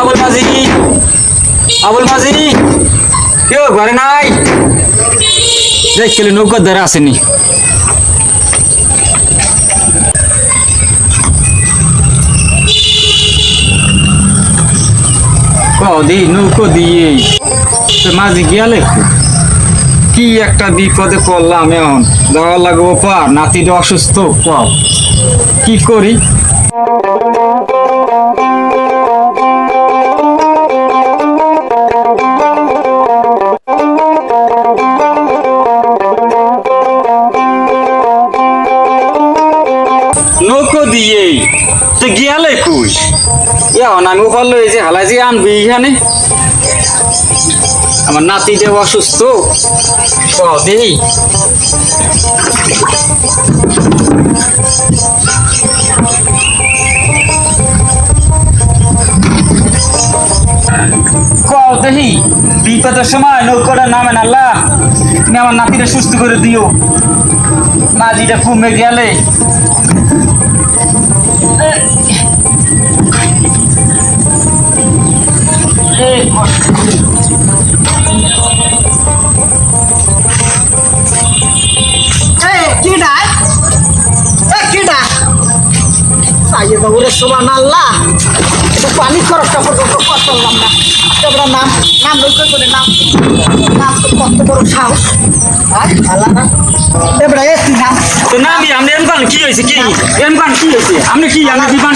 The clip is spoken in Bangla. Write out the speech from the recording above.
আবুল মাঝি, আবুল মাঝি, কেউ ঘরে নাই? দেখছিলি নৌকার দ্বারা আসেনি। দি নৌকো দিয়ে মাঝি গিয়ালে কি একটা বিপদে পড়লাম। এখন দেওয়া লাগবো পার, নাতিটা অসুস্থ, পাও কি করি? নৌকো দিয়ে তো গিয়ালে কই? এখন আমি বললো এই যে হালাজি আনবি এখানে, আমার নাতিটা অসুস্থ, দেই দেখি বিপদের সময় নৌকাটা নামেন আল্লাহ, তুমি আমার নাতিটা সুস্থ করে দিও। মাঝিটা কমে গেলে পানি খরচ করলাম না। নাম নাম করে নাম নাম তো কত বড় সাহস। তো নামি আপনি এমকান কি হয়েছে? কি এমকান কি হয়েছে? আপনি কি আমি বিমান